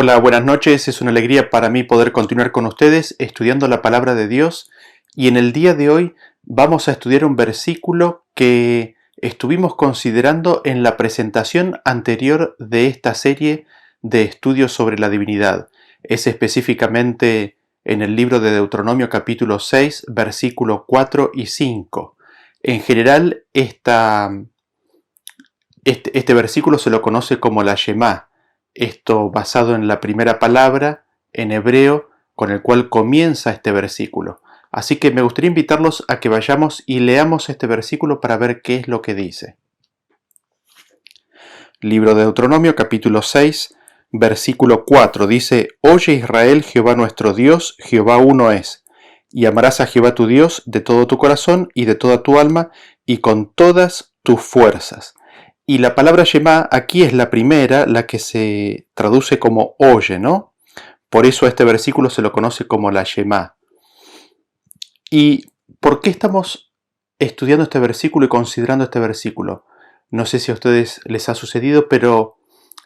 Hola, buenas noches. Es una alegría para mí poder continuar con ustedes estudiando la palabra de Dios, y en el día de hoy vamos a estudiar un versículo que estuvimos considerando en la presentación anterior de esta serie de estudios sobre la divinidad. Es específicamente en el libro de Deuteronomio capítulo 6, versículos 4 y 5. En general, este versículo se lo conoce como la Shema, esto basado en la primera palabra en hebreo con el cual comienza este versículo. Así que me gustaría invitarlos a que vayamos y leamos este versículo para ver qué es lo que dice. Libro de Deuteronomio capítulo 6, versículo 4 dice: Oye Israel, Jehová nuestro Dios, Jehová uno es, y amarás a Jehová tu Dios de todo tu corazón y de toda tu alma y con todas tus fuerzas. Y la palabra Shema aquí es la primera, la que se traduce como oye, ¿no? Por eso a este versículo se lo conoce como la Shema. ¿Y por qué estamos estudiando este versículo y considerando este versículo? No sé si a ustedes les ha sucedido, pero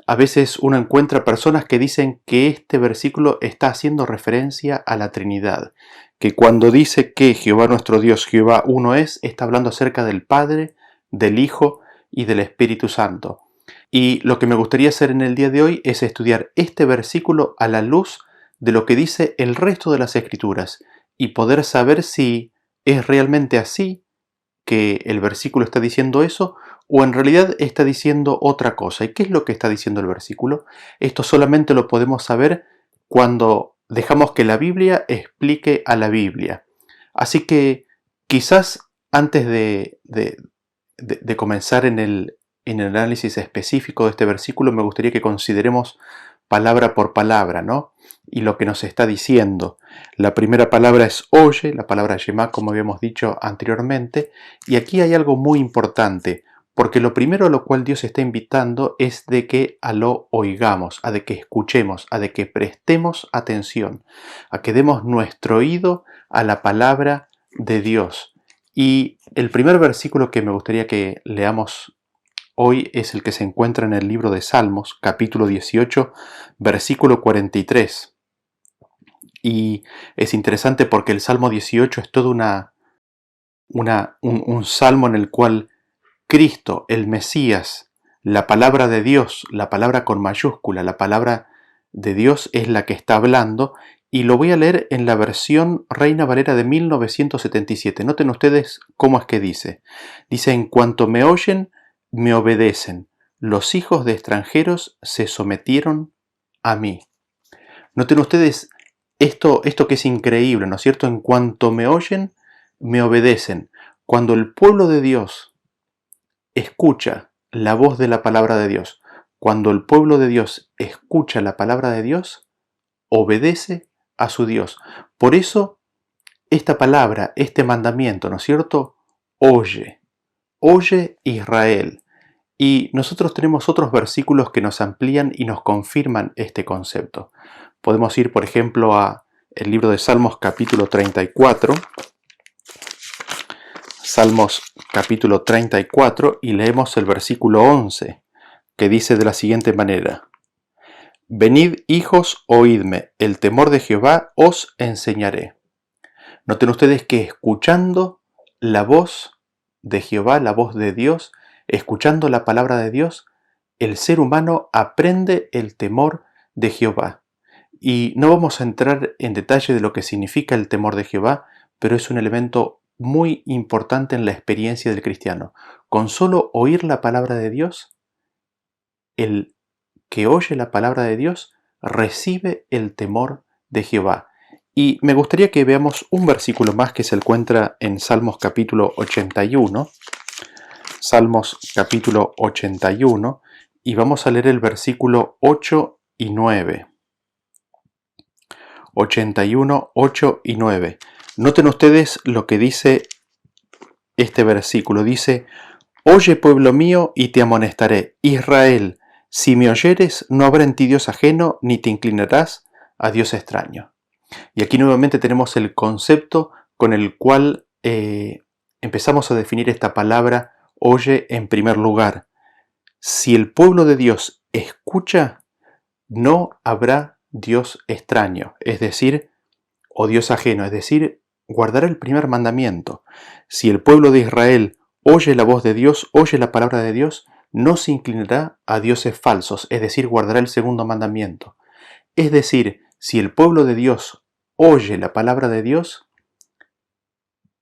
a veces uno encuentra personas que dicen que este versículo está haciendo referencia a la Trinidad, que cuando dice que Jehová nuestro Dios, Jehová uno es, está hablando acerca del Padre, del Hijo y del Espíritu Santo. Y lo que me gustaría hacer en el día de hoy es estudiar este versículo a la luz de lo que dice el resto de las Escrituras y poder saber si es realmente así, que el versículo está diciendo eso, o en realidad está diciendo otra cosa. ¿Y qué es lo que está diciendo el versículo? Esto solamente lo podemos saber cuando dejamos que la Biblia explique a la Biblia. Así que quizás antes de comenzar en el análisis específico de este versículo, me gustaría que consideremos palabra por palabra, ¿no? Y lo que nos está diciendo. La primera palabra es oye, la palabra Shema, como habíamos dicho anteriormente, y aquí hay algo muy importante, porque lo primero a lo cual Dios está invitando es de que lo oigamos, a de que escuchemos, a de que prestemos atención, a que demos nuestro oído a la palabra de Dios. Y el primer versículo que me gustaría que leamos hoy es el que se encuentra en el libro de Salmos, capítulo 18, versículo 43. Y es interesante porque el Salmo 18 es todo un salmo en el cual Cristo, el Mesías, la palabra de Dios, la palabra con mayúscula, la palabra de Dios es la que está hablando, y lo voy a leer en la versión Reina Valera de 1977. Noten ustedes cómo es que dice. Dice: en cuanto me oyen, me obedecen. Los hijos de extranjeros se sometieron a mí. Noten ustedes esto que es increíble, ¿no es cierto? En cuanto me oyen, me obedecen. Cuando el pueblo de Dios escucha la voz de la palabra de Dios, cuando el pueblo de Dios escucha la palabra de Dios, obedece a su Dios. Por eso, esta palabra, este mandamiento, ¿no es cierto? Oye, oye Israel. Y nosotros tenemos otros versículos que nos amplían y nos confirman este concepto. Podemos ir, por ejemplo, a el libro de Salmos capítulo 34. Salmos capítulo 34 y leemos el versículo 11, que dice de la siguiente manera: Venid, hijos, oídme, el temor de Jehová os enseñaré. Noten ustedes que escuchando la voz de Jehová, la voz de Dios, escuchando la palabra de Dios, el ser humano aprende el temor de Jehová. Y no vamos a entrar en detalle de lo que significa el temor de Jehová, pero es un elemento muy importante en la experiencia del cristiano. Con solo oír la palabra de Dios, el que oye la palabra de Dios recibe el temor de Jehová. Y me gustaría que veamos un versículo más que se encuentra en Salmos capítulo 81. Salmos capítulo 81, y vamos a leer el versículo 8 y 9. 81, 8 y 9. Noten ustedes lo que dice este versículo. Dice: Oye, pueblo mío, y te amonestaré. Israel, si me oyeres, no habrá en ti Dios ajeno, ni te inclinarás a Dios extraño. Y aquí nuevamente tenemos el concepto con el cual empezamos a definir esta palabra oye en primer lugar. Si el pueblo de Dios escucha, no habrá Dios extraño, es decir, o Dios ajeno, es decir, guardará el primer mandamiento. Si el pueblo de Israel oye la voz de Dios, oye la palabra de Dios, no se inclinará a dioses falsos, es decir, guardará el segundo mandamiento. Es decir, si el pueblo de Dios oye la palabra de Dios,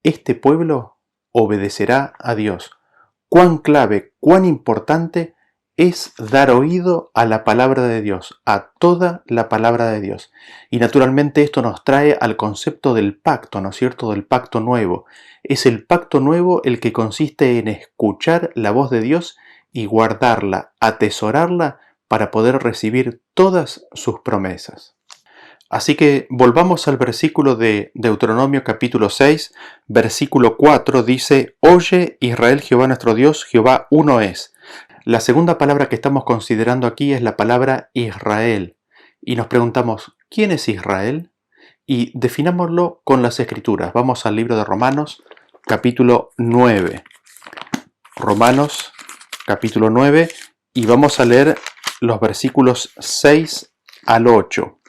este pueblo obedecerá a Dios. Cuán clave, cuán importante es dar oído a la palabra de Dios, a toda la palabra de Dios. Y naturalmente esto nos trae al concepto del pacto, ¿no es cierto?, del pacto nuevo. Es el pacto nuevo el que consiste en escuchar la voz de Dios y guardarla, atesorarla para poder recibir todas sus promesas. Así que volvamos al versículo de Deuteronomio capítulo 6, versículo 4, dice: Oye Israel, Jehová nuestro Dios, Jehová uno es. La segunda palabra que estamos considerando aquí es la palabra Israel. Y nos preguntamos, ¿quién es Israel? Y definámoslo con las escrituras. Vamos al libro de Romanos capítulo 9. Romanos capítulo 9 y vamos a leer los versículos 6 al 8.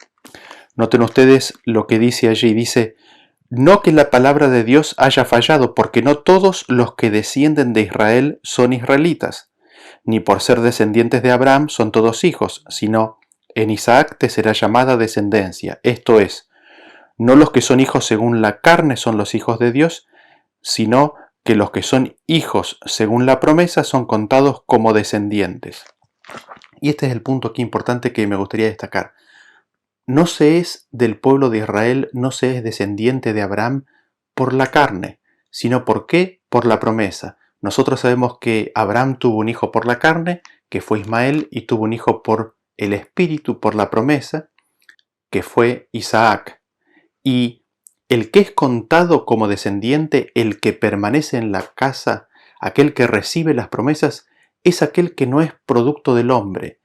Noten ustedes lo que dice allí. Dice: no que la palabra de Dios haya fallado, porque no todos los que descienden de Israel son israelitas, ni por ser descendientes de Abraham son todos hijos, sino en Isaac te será llamada descendencia. Esto es, no los que son hijos según la carne son los hijos de Dios, sino que los que son hijos según la promesa son contados como descendientes. Y este es el punto aquí importante que me gustaría destacar. No se es del pueblo de Israel, no se es descendiente de Abraham por la carne, sino ¿por qué? Por la promesa. Nosotros sabemos que Abraham tuvo un hijo por la carne, que fue Ismael, y tuvo un hijo por el espíritu, por la promesa, que fue Isaac. Y el que es contado como descendiente, el que permanece en la casa, aquel que recibe las promesas, es aquel que no es producto del hombre,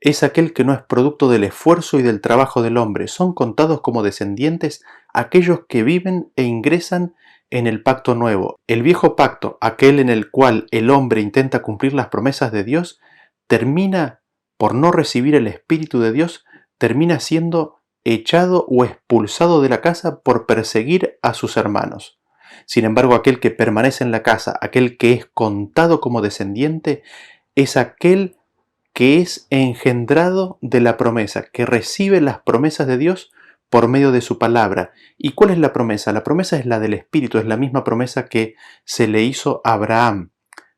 es aquel que no es producto del esfuerzo y del trabajo del hombre. Son contados como descendientes aquellos que viven e ingresan en el pacto nuevo. El viejo pacto, aquel en el cual el hombre intenta cumplir las promesas de Dios, termina por no recibir el Espíritu de Dios, termina siendo echado o expulsado de la casa por perseguir a sus hermanos. Sin embargo, aquel que permanece en la casa, aquel que es contado como descendiente, es aquel que es engendrado de la promesa, que recibe las promesas de Dios por medio de su palabra. ¿Y cuál es la promesa? La promesa es la del Espíritu, es la misma promesa que se le hizo a Abraham.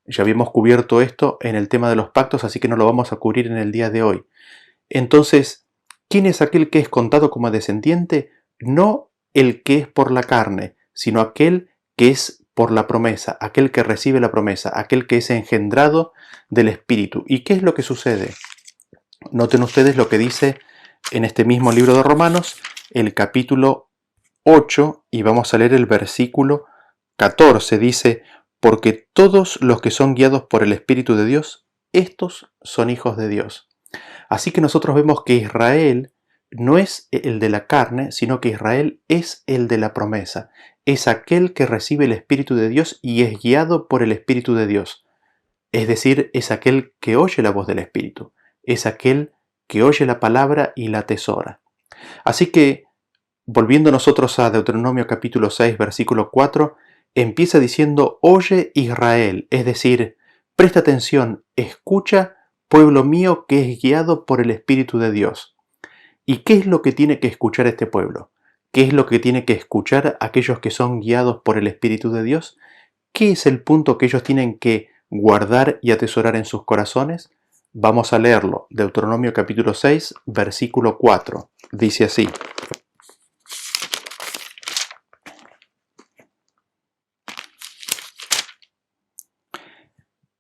Ya habíamos cubierto esto en el tema de los pactos, así que no lo vamos a cubrir en el día de hoy. Entonces, ¿quién es aquel que es contado como descendiente? No el que es por la carne, sino aquel que es por la promesa, aquel que recibe la promesa, aquel que es engendrado del Espíritu. ¿Y qué es lo que sucede? Noten ustedes lo que dice en este mismo libro de Romanos, el capítulo 8, y vamos a leer el versículo 14. Dice: porque todos los que son guiados por el Espíritu de Dios, estos son hijos de Dios. Así que nosotros vemos que Israel no es el de la carne, sino que Israel es el de la promesa. Es aquel que recibe el Espíritu de Dios y es guiado por el Espíritu de Dios. Es decir, es aquel que oye la voz del Espíritu. Es aquel que oye la palabra y la atesora. Así que, volviendo nosotros a Deuteronomio capítulo 6, versículo 4, empieza diciendo: oye Israel, es decir, presta atención, escucha, pueblo mío que es guiado por el Espíritu de Dios. ¿Y qué es lo que tiene que escuchar este pueblo? ¿Qué es lo que tiene que escuchar aquellos que son guiados por el Espíritu de Dios? ¿Qué es el punto que ellos tienen que guardar y atesorar en sus corazones? Vamos a leerlo. Deuteronomio capítulo 6, versículo 4. Dice así: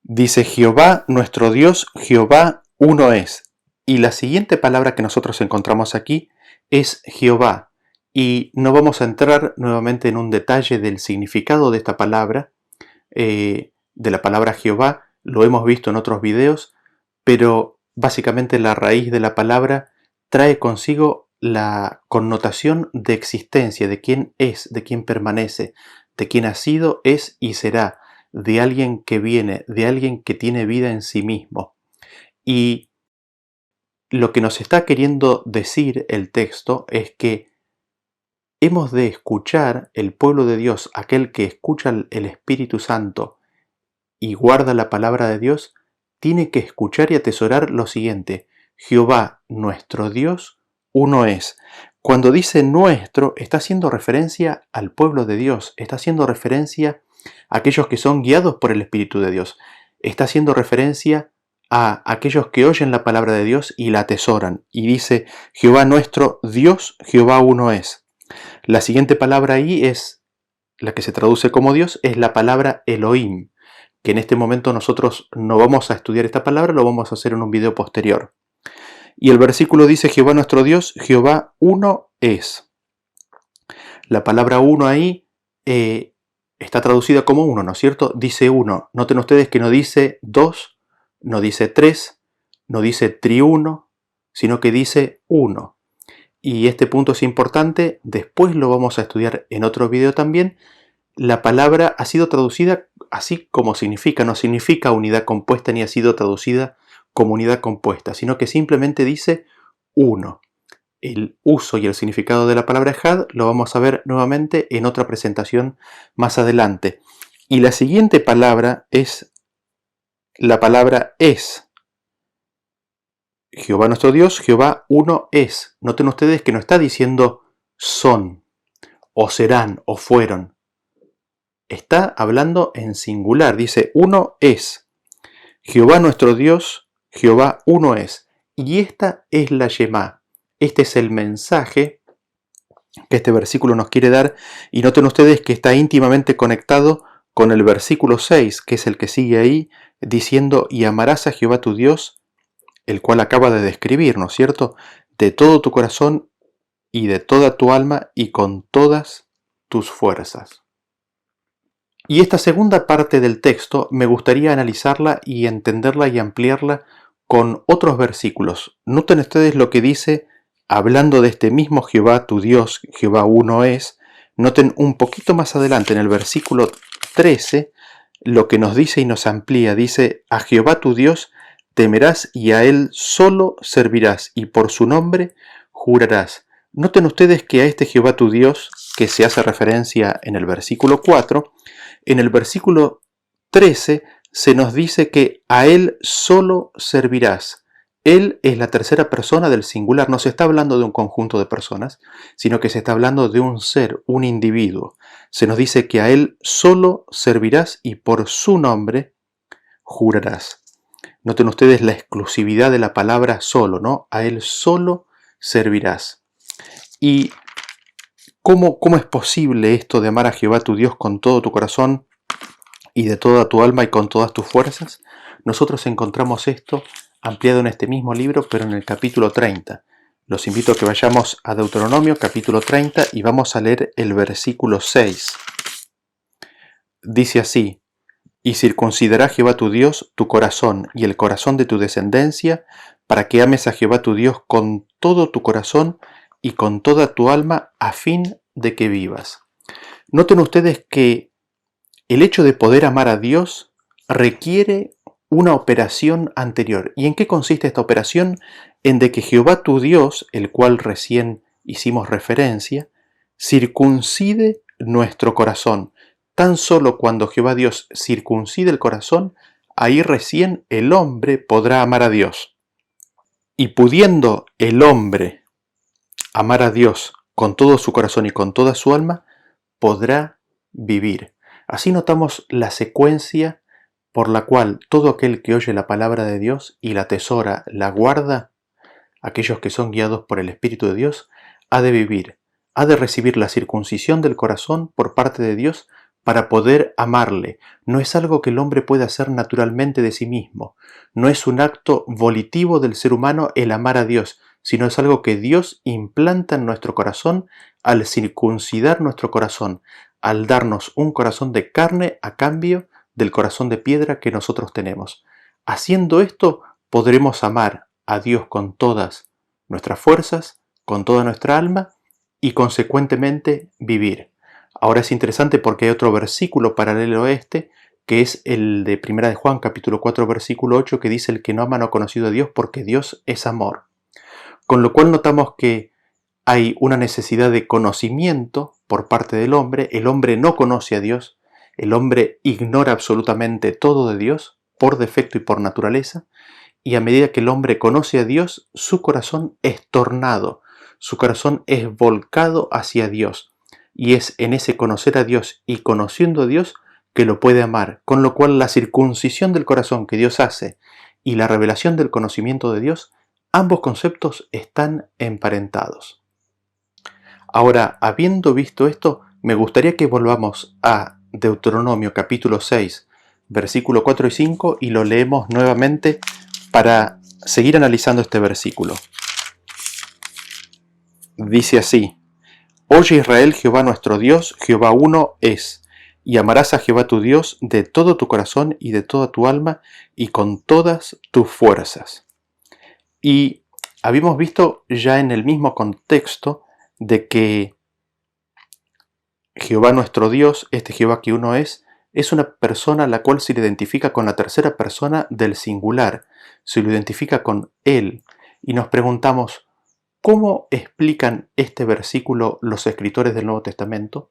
dice: Jehová nuestro Dios, Jehová uno es. Y la siguiente palabra que nosotros encontramos aquí es Jehová. Y no vamos a entrar nuevamente en un detalle del significado de esta palabra, de la palabra Jehová. Lo hemos visto en otros videos, pero básicamente la raíz de la palabra trae consigo la connotación de existencia, de quién es, de quién permanece, de quién ha sido, es y será, de alguien que viene, de alguien que tiene vida en sí mismo. Y lo que nos está queriendo decir el texto es que hemos de escuchar, el pueblo de Dios, aquel que escucha el Espíritu Santo y guarda la palabra de Dios, tiene que escuchar y atesorar lo siguiente: Jehová nuestro Dios, uno es. Cuando dice nuestro, está haciendo referencia al pueblo de Dios, está haciendo referencia a aquellos que son guiados por el Espíritu de Dios, está haciendo referencia a aquellos que oyen la palabra de Dios y la atesoran. Y dice, Jehová nuestro Dios, Jehová uno es. La siguiente palabra ahí es, la que se traduce como Dios, es la palabra Elohim, que en este momento nosotros no vamos a estudiar esta palabra, lo vamos a hacer en un video posterior. Y el versículo dice, Jehová nuestro Dios, Jehová uno es. La palabra uno ahí está traducida como uno, ¿no es cierto? Dice uno. Noten ustedes que no dice dos, no dice tres, no dice triuno, sino que dice uno. Y este punto es importante, después lo vamos a estudiar en otro video también. La palabra ha sido traducida así como significa, no significa unidad compuesta ni ha sido traducida como unidad compuesta, sino que simplemente dice uno. El uso y el significado de la palabra ejad lo vamos a ver nuevamente en otra presentación más adelante. Y la siguiente palabra es la palabra es. Jehová nuestro Dios, Jehová uno es. Noten ustedes que no está diciendo son, o serán, o fueron. Está hablando en singular, dice uno es. Jehová nuestro Dios, Jehová uno es. Y esta es la Shemá. Este es el mensaje que este versículo nos quiere dar. Y noten ustedes que está íntimamente conectado con el versículo 6, que es el que sigue ahí, diciendo, y amarás a Jehová tu Dios, el cual acaba de describir, ¿no es cierto?, de todo tu corazón y de toda tu alma y con todas tus fuerzas. Y esta segunda parte del texto me gustaría analizarla y entenderla y ampliarla con otros versículos. Noten ustedes lo que dice, hablando de este mismo Jehová tu Dios, Jehová uno es. Noten un poquito más adelante en el versículo 13 lo que nos dice y nos amplía. Dice, a Jehová tu Dios temerás y a él solo servirás y por su nombre jurarás. Noten ustedes que a este Jehová tu Dios, que se hace referencia en el versículo 4, en el versículo 13 se nos dice que a él solo servirás. Él es la tercera persona del singular, no se está hablando de un conjunto de personas, sino que se está hablando de un ser, un individuo. Se nos dice que a él solo servirás y por su nombre jurarás. Noten ustedes la exclusividad de la palabra solo, ¿no? A él solo servirás. ¿Y cómo es posible esto de amar a Jehová tu Dios con todo tu corazón y de toda tu alma y con todas tus fuerzas? Nosotros encontramos esto ampliado en este mismo libro, pero en el capítulo 30. Los invito a que vayamos a Deuteronomio, capítulo 30, y vamos a leer el versículo 6. Dice así, y circuncidará Jehová tu Dios tu corazón y el corazón de tu descendencia, para que ames a Jehová tu Dios con todo tu corazón y con toda tu alma, a fin de que vivas. Noten ustedes que el hecho de poder amar a Dios requiere una operación anterior. ¿Y en qué consiste esta operación? En de que Jehová tu Dios, el cual recién hicimos referencia, circuncide nuestro corazón. Tan solo cuando Jehová Dios circuncide el corazón, ahí recién el hombre podrá amar a Dios. Y pudiendo el hombre amar a Dios con todo su corazón y con toda su alma, podrá vivir. Así notamos la secuencia por la cual todo aquel que oye la palabra de Dios y la atesora, la guarda, aquellos que son guiados por el Espíritu de Dios, ha de vivir, ha de recibir la circuncisión del corazón por parte de Dios para poder amarle. No es algo que el hombre puede hacer naturalmente de sí mismo, no es un acto volitivo del ser humano el amar a Dios, sino es algo que Dios implanta en nuestro corazón al circuncidar nuestro corazón, al darnos un corazón de carne a cambio del corazón de piedra que nosotros tenemos. Haciendo esto, podremos amar a Dios con todas nuestras fuerzas, con toda nuestra alma y consecuentemente vivir. Ahora es interesante porque hay otro versículo paralelo a este, que es el de 1 de Juan, capítulo 4, versículo 8, que dice: el que no ama no ha conocido a Dios porque Dios es amor. con lo cual notamos que hay una necesidad de conocimiento por parte del hombre. El hombre no conoce a Dios, el hombre ignora absolutamente todo de Dios, por defecto y por naturaleza, y a medida que el hombre conoce a Dios, su corazón es tornado, su corazón es volcado hacia Dios, y es en ese conocer a Dios y conociendo a Dios que lo puede amar, con lo cual la circuncisión del corazón que Dios hace y la revelación del conocimiento de Dios, ambos conceptos están emparentados. Ahora, habiendo visto esto, me gustaría que volvamos a Deuteronomio capítulo 6, versículo 4 y 5, y lo leemos nuevamente para seguir analizando este versículo. Dice así: Oye Israel, Jehová nuestro Dios, Jehová uno es, y amarás a Jehová tu Dios de todo tu corazón y de toda tu alma y con todas tus fuerzas. Y habíamos visto ya en el mismo contexto de que Jehová nuestro Dios, este Jehová que uno es una persona a la cual se le identifica con la tercera persona del singular, se lo identifica con Él. Y nos preguntamos, ¿cómo explican este versículo los escritores del Nuevo Testamento?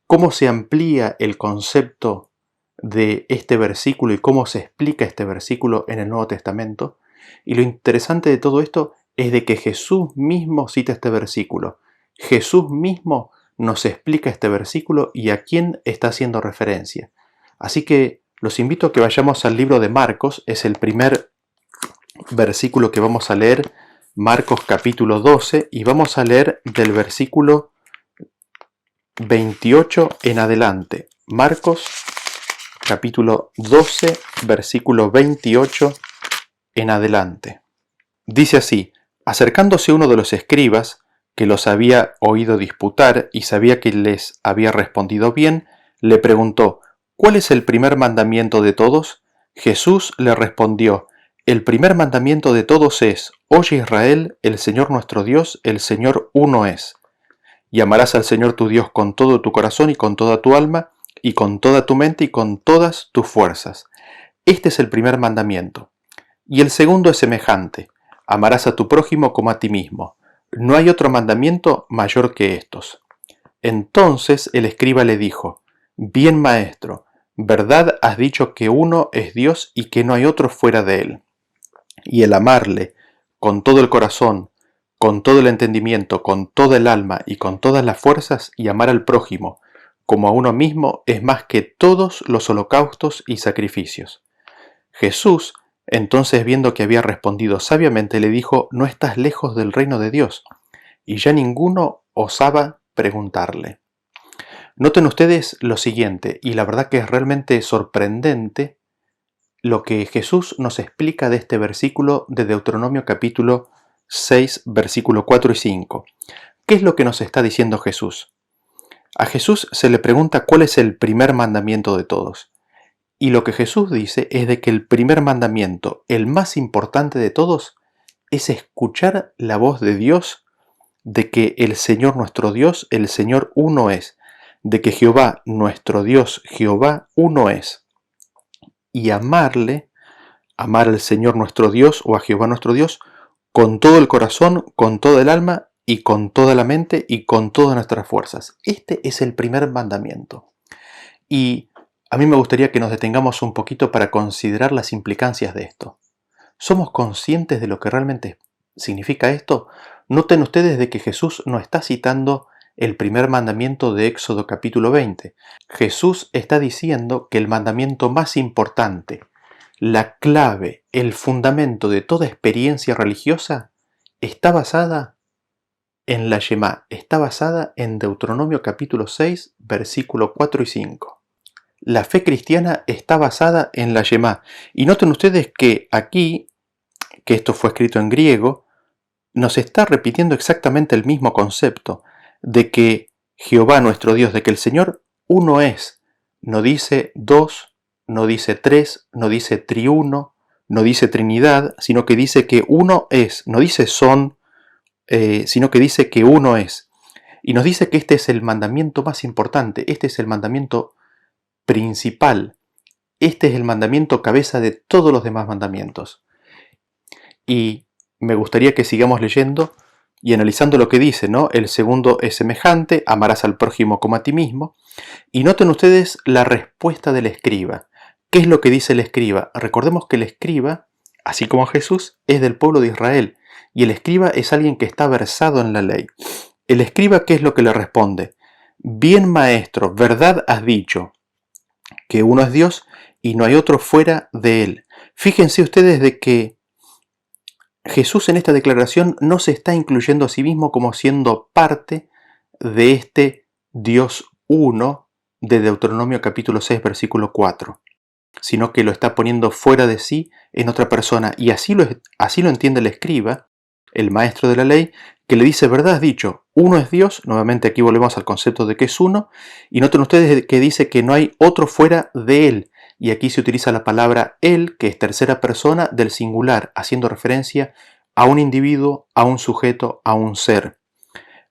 ¿Cómo se amplía el concepto de este versículo y cómo se explica este versículo en el Nuevo Testamento? Y lo interesante de todo esto es de que Jesús mismo cita este versículo. Jesús mismo nos explica este versículo y a quién está haciendo referencia. Así que los invito a que vayamos al libro de Marcos, es el primer versículo que vamos a leer, Marcos capítulo 12, y vamos a leer del versículo 28 en adelante. Marcos capítulo 12, versículo 28 en adelante. Dice así: acercándose uno de los escribas, que los había oído disputar y sabía que les había respondido bien, le preguntó: ¿cuál es el primer mandamiento de todos? Jesús le respondió: el primer mandamiento de todos es: Oye Israel, el Señor nuestro Dios, el Señor uno es. Y amarás al Señor tu Dios con todo tu corazón y con toda tu alma y con toda tu mente y con todas tus fuerzas. Este es el primer mandamiento. Y el segundo es semejante: amarás a tu prójimo como a ti mismo. No hay otro mandamiento mayor que estos. Entonces el escriba le dijo: bien, maestro, verdad has dicho que uno es Dios y que no hay otro fuera de él. Y el amarle con todo el corazón, con todo el entendimiento, con toda el alma y con todas las fuerzas, y amar al prójimo como a uno mismo, es más que todos los holocaustos y sacrificios. Jesús, entonces, viendo que había respondido sabiamente, le dijo: no estás lejos del reino de Dios. Y ya ninguno osaba preguntarle. Noten ustedes lo siguiente, y la verdad que es realmente sorprendente lo que Jesús nos explica de este versículo de Deuteronomio capítulo 6, versículo 4 y 5. ¿Qué es lo que nos está diciendo Jesús? A Jesús se le pregunta cuál es el primer mandamiento de todos. Y lo que Jesús dice es de que el primer mandamiento, el más importante de todos, es escuchar la voz de Dios, de que el Señor nuestro Dios, el Señor uno es, de que Jehová nuestro Dios, Jehová uno es. Y amarle, amar al Señor nuestro Dios o a Jehová nuestro Dios, con todo el corazón, con toda el alma y con toda la mente y con todas nuestras fuerzas. Este es el primer mandamiento. Y a mí me gustaría que nos detengamos un poquito para considerar las implicancias de esto. ¿Somos conscientes de lo que realmente significa esto? Noten ustedes de que Jesús no está citando el primer mandamiento de Éxodo capítulo 20. Jesús está diciendo que el mandamiento más importante, la clave, el fundamento de toda experiencia religiosa, está basada en la Shema, está basada en Deuteronomio capítulo 6, versículo 4 y 5. La fe cristiana está basada en la Shema. Y noten ustedes que aquí, que esto fue escrito en griego, nos está repitiendo exactamente el mismo concepto, de que Jehová nuestro Dios, de que el Señor uno es. No dice dos, no dice tres, no dice triuno, no dice Trinidad, sino que dice que uno es. No dice son, sino que dice que uno es. Y nos dice que este es el mandamiento más importante, este es el mandamiento principal, este es el mandamiento cabeza de todos los demás mandamientos. Y me gustaría que sigamos leyendo y analizando lo que dice, ¿no? El segundo es semejante, amarás al prójimo como a ti mismo. Y noten ustedes la respuesta del escriba. ¿Qué es lo que dice el escriba? Recordemos que el escriba, así como Jesús, es del pueblo de Israel. Y el escriba es alguien que está versado en la ley. El escriba, ¿qué es lo que le responde? Bien, maestro, verdad has dicho, que uno es Dios y no hay otro fuera de él. Fíjense ustedes de que Jesús en esta declaración no se está incluyendo a sí mismo como siendo parte de este Dios uno de Deuteronomio capítulo 6 versículo 4, sino que lo está poniendo fuera de sí en otra persona. Y así lo entiende el escriba, el maestro de la ley, que le dice, verdad has dicho, uno es Dios, nuevamente aquí volvemos al concepto de que es uno, y noten ustedes que dice que no hay otro fuera de él. Y aquí se utiliza la palabra él, que es tercera persona del singular, haciendo referencia a un individuo, a un sujeto, a un ser.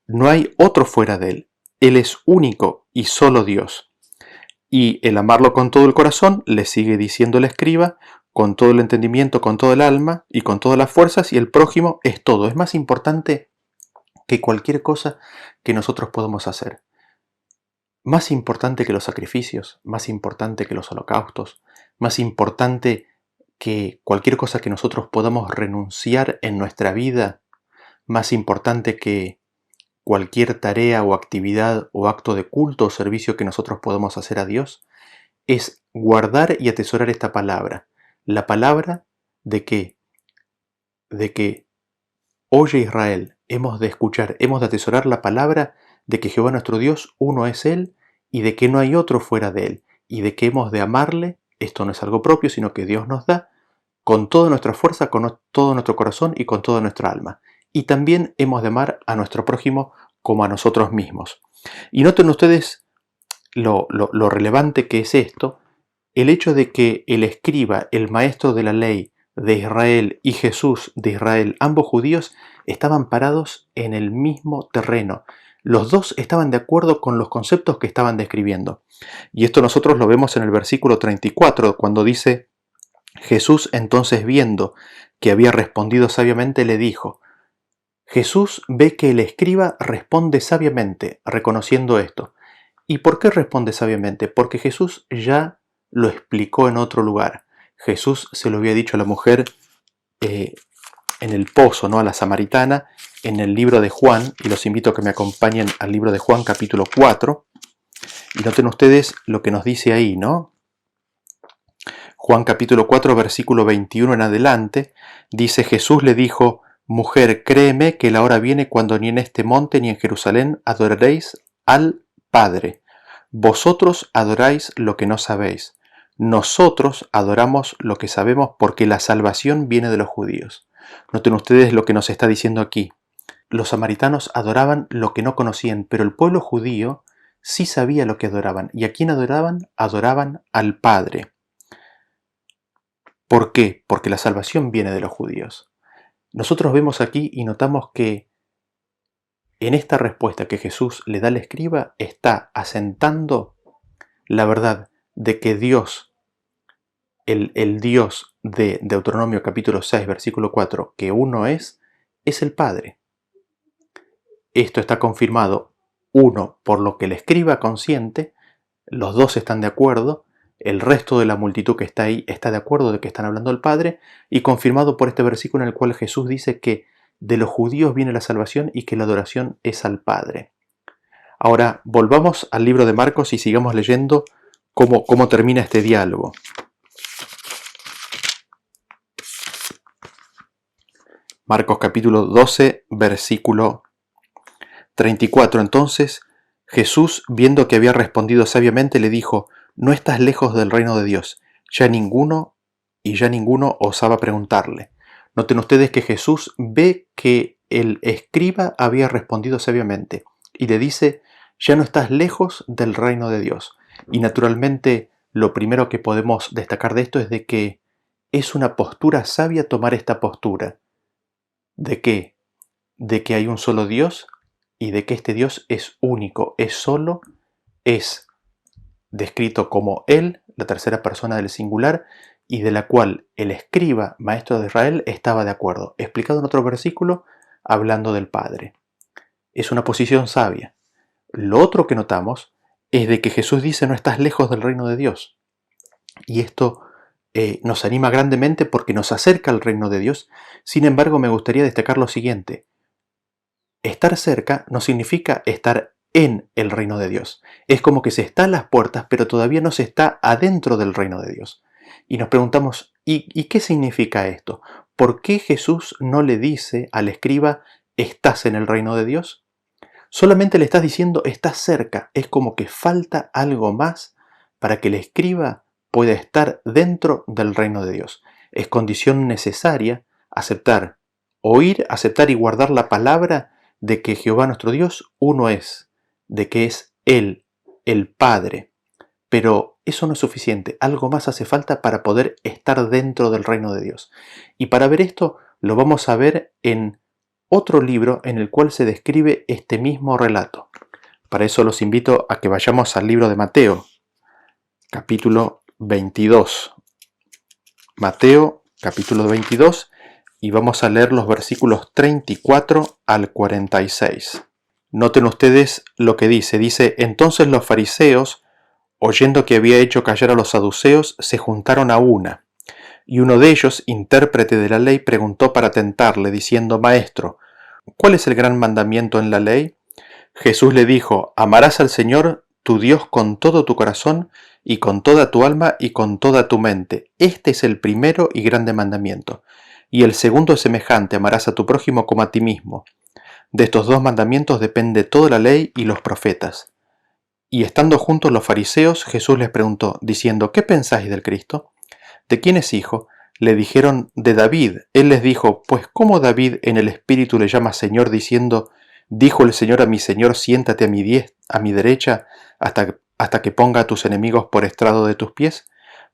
No hay otro fuera de él. Él es único y solo Dios. Y el amarlo con todo el corazón, le sigue diciendo el escriba, con todo el entendimiento, con todo el alma y con todas las fuerzas, y el prójimo es todo. Es más importante que cualquier cosa que nosotros podamos hacer. Más importante que los sacrificios, más importante que los holocaustos, más importante que cualquier cosa que nosotros podamos renunciar en nuestra vida, más importante que cualquier tarea o actividad o acto de culto o servicio que nosotros podamos hacer a Dios, es guardar y atesorar esta palabra. La palabra de que oye Israel, hemos de escuchar, hemos de atesorar la palabra de que Jehová nuestro Dios, uno es Él, y de que no hay otro fuera de Él, y de que hemos de amarle, esto no es algo propio, sino que Dios nos da, con toda nuestra fuerza, con todo nuestro corazón y con toda nuestra alma. Y también hemos de amar a nuestro prójimo como a nosotros mismos. Y noten ustedes lo relevante que es esto, el hecho de que el escriba, el maestro de la ley de Israel y Jesús de Israel, ambos judíos, estaban parados en el mismo terreno. Los dos estaban de acuerdo con los conceptos que estaban describiendo. Y esto nosotros lo vemos en el versículo 34, cuando dice, Jesús entonces viendo que había respondido sabiamente, le dijo, Jesús ve que el escriba responde sabiamente, reconociendo esto. ¿Y por qué responde sabiamente? Porque Jesús ya lo explicó en otro lugar. Jesús se lo había dicho a la mujer en el pozo, ¿no? A la samaritana, en el libro de Juan, y los invito a que me acompañen al libro de Juan capítulo 4, y noten ustedes lo que nos dice ahí, ¿no? Juan capítulo 4, versículo 21 en adelante, dice, Jesús le dijo, mujer, créeme que la hora viene cuando ni en este monte ni en Jerusalén adoraréis al Padre. Vosotros adoráis lo que no sabéis. Nosotros adoramos lo que sabemos porque la salvación viene de los judíos. Noten ustedes lo que nos está diciendo aquí. Los samaritanos adoraban lo que no conocían, pero el pueblo judío sí sabía lo que adoraban. ¿Y a quién adoraban? Adoraban al Padre. ¿Por qué? Porque la salvación viene de los judíos. Nosotros vemos aquí y notamos que en esta respuesta que Jesús le da al escriba está asentando la verdad de que Dios, el Dios de Deuteronomio capítulo 6 versículo 4, que uno es el Padre. Esto está confirmado, uno, por lo que el escriba consiente, los dos están de acuerdo, el resto de la multitud que está ahí está de acuerdo de que están hablando del Padre, y confirmado por este versículo en el cual Jesús dice que de los judíos viene la salvación y que la adoración es al Padre. Ahora, volvamos al libro de Marcos y sigamos leyendo cómo termina este diálogo. Marcos capítulo 12, versículo 34. Entonces, Jesús, viendo que había respondido sabiamente, le dijo, no estás lejos del reino de Dios. Ya ninguno osaba preguntarle. Noten ustedes que Jesús ve que el escriba había respondido sabiamente y le dice, ya no estás lejos del reino de Dios. Y naturalmente, lo primero que podemos destacar de esto es de que es una postura sabia tomar esta postura. ¿De qué? De que hay un solo Dios y de que este Dios es único, es solo, es descrito como Él, la tercera persona del singular, y de la cual el escriba, maestro de Israel, estaba de acuerdo. Explicado en otro versículo, hablando del Padre. Es una posición sabia. Lo otro que notamos es de que Jesús dice: no estás lejos del reino de Dios. Y esto nos anima grandemente porque nos acerca al reino de Dios. Sin embargo, me gustaría destacar lo siguiente. Estar cerca no significa estar en el reino de Dios. Es como que se está a las puertas, pero todavía no se está adentro del reino de Dios. Y nos preguntamos, ¿y qué significa esto? ¿Por qué Jesús no le dice al escriba: estás en el reino de Dios? Solamente le estás diciendo: estás cerca. Es como que falta algo más para que el escriba pueda estar dentro del reino de Dios. Es condición necesaria aceptar, oír, aceptar y guardar la palabra de que Jehová nuestro Dios uno es, de que es Él, el Padre. Pero eso no es suficiente, algo más hace falta para poder estar dentro del reino de Dios. Y para ver esto lo vamos a ver en otro libro en el cual se describe este mismo relato. Para eso los invito a que vayamos al libro de Mateo, capítulo 22. Mateo, capítulo 22, y vamos a leer los versículos 34 al 46. Noten ustedes lo que dice: entonces los fariseos, oyendo que había hecho callar a los saduceos, se juntaron a una, y uno de ellos, intérprete de la ley, preguntó para tentarle, diciendo: Maestro, ¿cuál es el gran mandamiento en la ley? Jesús le dijo: amarás al Señor tu Dios con todo tu corazón y con toda tu alma y con toda tu mente. Este es el primero y grande mandamiento. Y el segundo es semejante: amarás a tu prójimo como a ti mismo. De estos dos mandamientos depende toda la ley y los profetas. Y estando juntos los fariseos, Jesús les preguntó, diciendo: ¿qué pensáis del Cristo? ¿De quién es hijo? Le dijeron: de David. Él les dijo: pues ¿cómo David en el Espíritu le llama Señor, diciendo: dijo el Señor a mi Señor, siéntate a mi derecha, hasta que ponga a tus enemigos por estrado de tus pies?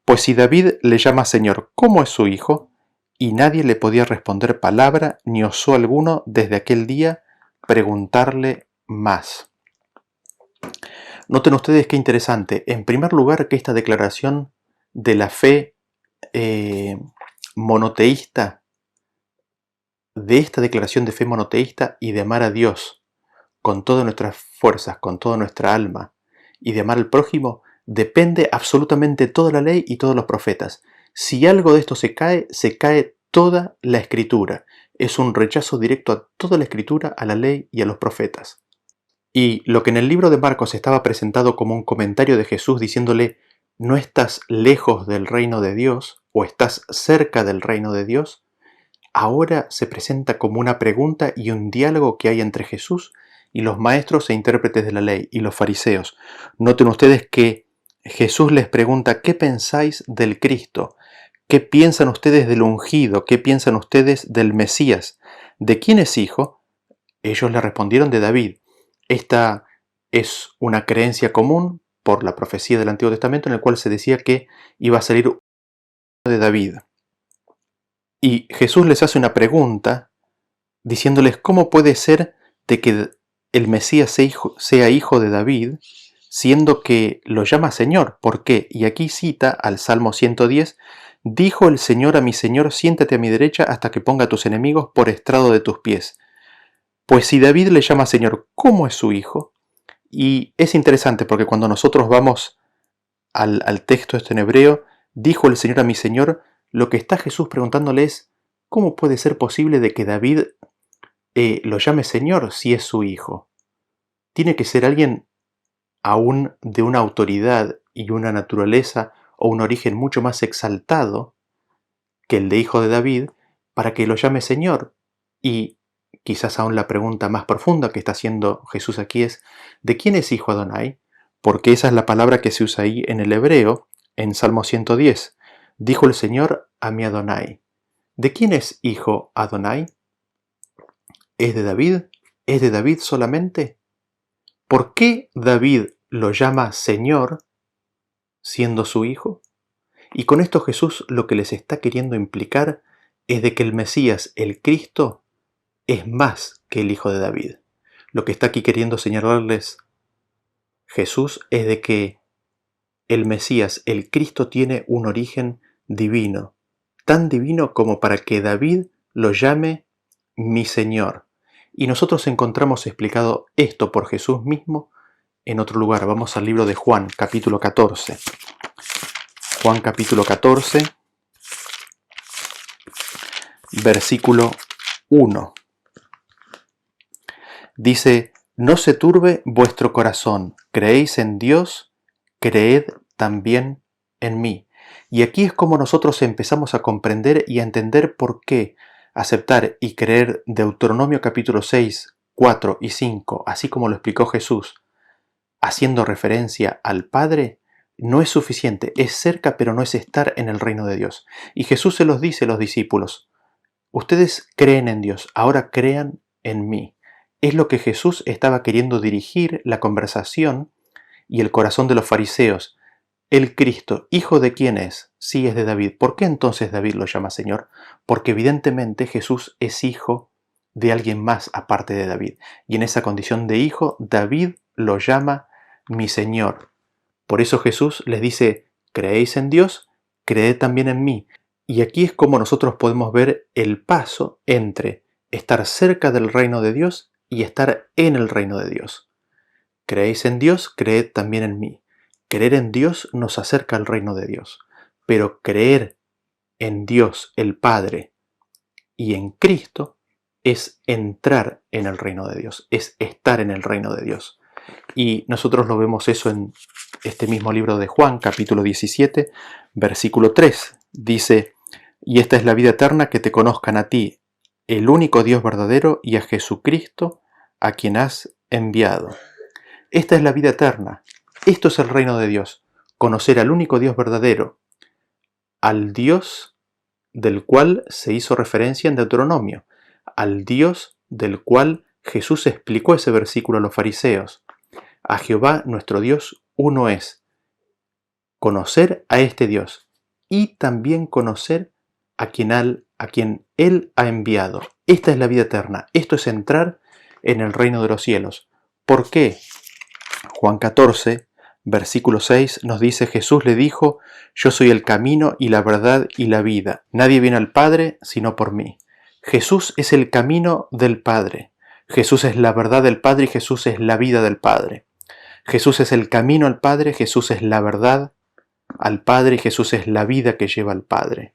Pues si David le llama Señor, ¿cómo es su hijo? Y nadie le podía responder palabra, ni osó alguno desde aquel día preguntarle más. Noten ustedes qué interesante. En primer lugar, que esta declaración de la fe monoteísta, de esta declaración de fe monoteísta y de amar a Dios con todas nuestras fuerzas, con toda nuestra alma, y de amar al prójimo, depende absolutamente toda la ley y todos los profetas. Si algo de esto se cae toda la escritura. Es un rechazo directo a toda la escritura, a la ley y a los profetas. Y lo que en el libro de Marcos estaba presentado como un comentario de Jesús diciéndole: no estás lejos del reino de Dios o estás cerca del reino de Dios, ahora se presenta como una pregunta y un diálogo que hay entre Jesús y los maestros e intérpretes de la ley y los fariseos. Noten ustedes que Jesús les pregunta: ¿qué pensáis del Cristo? ¿Qué piensan ustedes del ungido? ¿Qué piensan ustedes del Mesías? ¿De quién es hijo? Ellos le respondieron: de David. Esta es una creencia común por la profecía del Antiguo Testamento en el cual se decía que iba a salir uno de David. Y Jesús les hace una pregunta diciéndoles: ¿cómo puede ser de que el Mesías sea hijo de David, siendo que lo llama Señor? ¿Por qué? Y aquí cita al Salmo 110, dijo el Señor a mi Señor: siéntate a mi derecha hasta que ponga a tus enemigos por estrado de tus pies. Pues si David le llama Señor, ¿cómo es su hijo? Y es interesante porque cuando nosotros vamos al texto en hebreo, dijo el Señor a mi Señor, lo que está Jesús preguntándole es: ¿cómo puede ser posible de que David lo llame Señor si es su hijo? Tiene que ser alguien aún de una autoridad y una naturaleza o un origen mucho más exaltado que el de hijo de David para que lo llame Señor. Y quizás aún la pregunta más profunda que está haciendo Jesús aquí es: ¿de quién es hijo Adonai? Porque esa es la palabra que se usa ahí en el hebreo, en Salmo 110. Dijo el Señor a mi Adonai. ¿De quién es hijo Adonai? ¿Es de David? ¿Es de David solamente? ¿Por qué David lo llama Señor siendo su hijo? Y con esto Jesús lo que les está queriendo implicar es de que el Mesías, el Cristo, es más que el hijo de David. Lo que está aquí queriendo señalarles Jesús es de que el Mesías, el Cristo, tiene un origen divino, tan divino como para que David lo llame mi Señor. Y nosotros encontramos explicado esto por Jesús mismo en otro lugar. Vamos al libro de Juan, capítulo 14. Juan capítulo 14, versículo 1. Dice: no se turbe vuestro corazón, creéis en Dios, creed también en mí. Y aquí es como nosotros empezamos a comprender y a entender por qué aceptar y creer Deuteronomio capítulo 6, 4 y 5, así como lo explicó Jesús, haciendo referencia al Padre, no es suficiente. Es cerca, pero no es estar en el reino de Dios. Y Jesús se los dice a los discípulos: ustedes creen en Dios, ahora crean en mí. Es lo que Jesús estaba queriendo dirigir la conversación y el corazón de los fariseos. El Cristo, ¿hijo de quién es? Sí, es de David. ¿Por qué entonces David lo llama Señor? Porque evidentemente Jesús es hijo de alguien más aparte de David. Y en esa condición de hijo, David lo llama mi Señor. Por eso Jesús les dice: ¿creéis en Dios? Creed también en mí. Y aquí es como nosotros podemos ver el paso entre estar cerca del reino de Dios y estar en el reino de Dios. ¿Creéis en Dios? Creed también en mí. Creer en Dios nos acerca al reino de Dios, pero creer en Dios el Padre y en Cristo es entrar en el reino de Dios, es estar en el reino de Dios. Y nosotros lo vemos eso en este mismo libro de Juan, capítulo 17, versículo 3. Dice: y esta es la vida eterna, que te conozcan a ti, el único Dios verdadero, y a Jesucristo, a quien has enviado. Esta es la vida eterna. Esto es el reino de Dios. Conocer al único Dios verdadero, al Dios del cual se hizo referencia en Deuteronomio, al Dios del cual Jesús explicó ese versículo a los fariseos. A Jehová nuestro Dios uno es. Conocer a este Dios y también conocer a quien Él ha enviado. Esta es la vida eterna. Esto es entrar en el reino de los cielos. ¿Por qué? Juan 14, versículo 6 nos dice: Jesús le dijo: yo soy el camino y la verdad y la vida. Nadie viene al Padre sino por mí. Jesús es el camino del Padre. Jesús es la verdad del Padre y Jesús es la vida del Padre. Jesús es el camino al Padre, Jesús es la verdad al Padre y Jesús es la vida que lleva al Padre.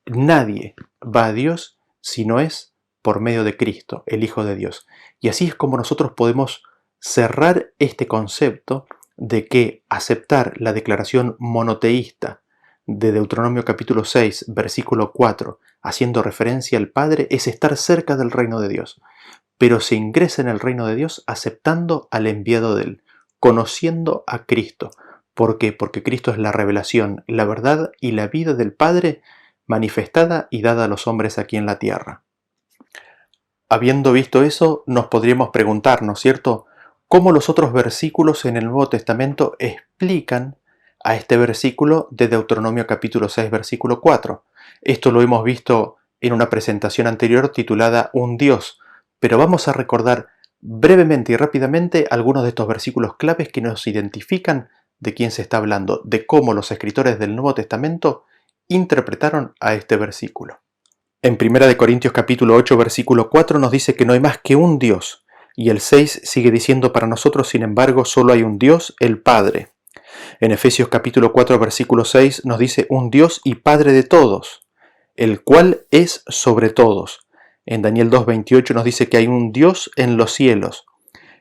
Nadie va a Dios si no es por medio de Cristo, el Hijo de Dios. Y así es como nosotros podemos cerrar este concepto de que aceptar la declaración monoteísta de Deuteronomio capítulo 6, versículo 4, haciendo referencia al Padre, es estar cerca del reino de Dios. Pero se ingresa en el reino de Dios aceptando al enviado de Él, conociendo a Cristo. ¿Por qué? Porque Cristo es la revelación, la verdad y la vida del Padre manifestada y dada a los hombres aquí en la tierra. Habiendo visto eso, nos podríamos preguntar, ¿no es cierto?, cómo los otros versículos en el Nuevo Testamento explican a este versículo de Deuteronomio capítulo 6, versículo 4. Esto lo hemos visto en una presentación anterior titulada Un Dios, pero vamos a recordar brevemente y rápidamente algunos de estos versículos claves que nos identifican de quién se está hablando, de cómo los escritores del Nuevo Testamento interpretaron a este versículo. En 1 Corintios capítulo 8, versículo 4 nos dice que no hay más que un Dios, y el 6 sigue diciendo: para nosotros, sin embargo, solo hay un Dios, el Padre. En Efesios capítulo 4, versículo 6 nos dice: un Dios y Padre de todos, el cual es sobre todos. En Daniel 2, 28 nos dice que hay un Dios en los cielos.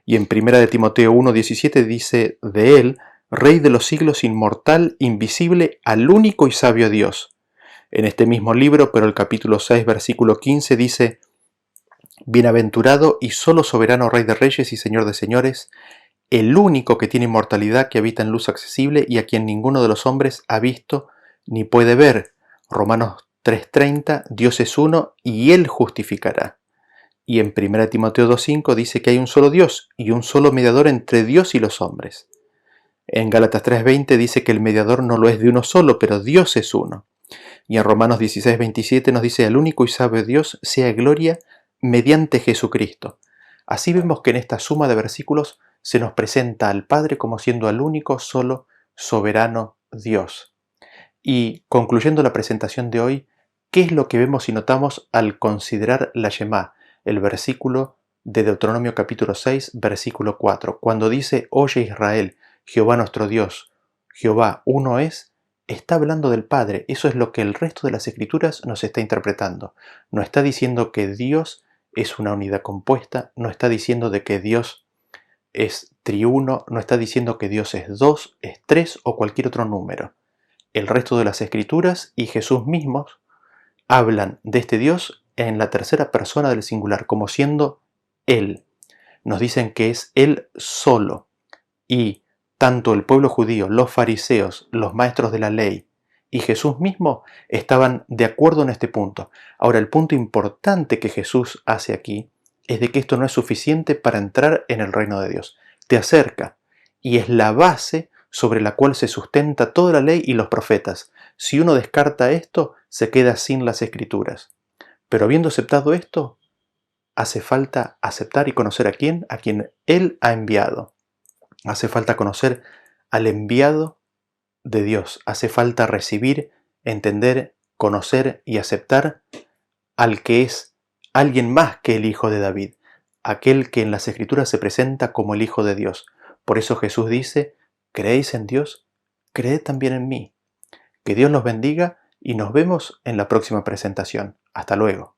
Y en 1 Timoteo 1, 17 dice de Él: Rey de los siglos, inmortal, invisible, al único y sabio Dios. En este mismo libro, pero el capítulo 6, versículo 15 dice: bienaventurado y solo soberano Rey de reyes y Señor de señores, el único que tiene inmortalidad, que habita en luz accesible y a quien ninguno de los hombres ha visto ni puede ver. Romanos 3:30, Dios es uno y Él justificará. Y en 1 Timoteo 2:5 dice que hay un solo Dios y un solo mediador entre Dios y los hombres. En Gálatas 3:20 dice que el mediador no lo es de uno solo, pero Dios es uno. Y en Romanos 16:27 nos dice: al único y sabio Dios sea gloria mediante Jesucristo. Así vemos que en esta suma de versículos se nos presenta al Padre como siendo el único, solo, soberano Dios. Y concluyendo la presentación de hoy, ¿qué es lo que vemos y notamos al considerar la Shemá, el versículo de Deuteronomio capítulo 6, versículo 4? Cuando dice, oye Israel, Jehová nuestro Dios, Jehová uno es, está hablando del Padre. Eso es lo que el resto de las Escrituras nos está interpretando. No está diciendo que Dios es una unidad compuesta, no está diciendo de que Dios es triuno, no está diciendo que Dios es dos, es tres o cualquier otro número. El resto de las Escrituras y Jesús mismos hablan de este Dios en la tercera persona del singular, como siendo Él. Nos dicen que es Él solo. Y tanto el pueblo judío, los fariseos, los maestros de la ley y Jesús mismo estaban de acuerdo en este punto. Ahora, el punto importante que Jesús hace aquí es de que esto no es suficiente para entrar en el reino de Dios. Te acerca y es la base sobre la cual se sustenta toda la ley y los profetas. Si uno descarta esto, se queda sin las Escrituras. Pero habiendo aceptado esto, hace falta aceptar y conocer a quién Él ha enviado. Hace falta conocer al enviado de Dios. Hace falta recibir, entender, conocer y aceptar al que es alguien más que el Hijo de David, aquel que en las Escrituras se presenta como el Hijo de Dios. Por eso Jesús dice, ¿creéis en Dios? Creed también en mí. Que Dios los bendiga y nos vemos en la próxima presentación. Hasta luego.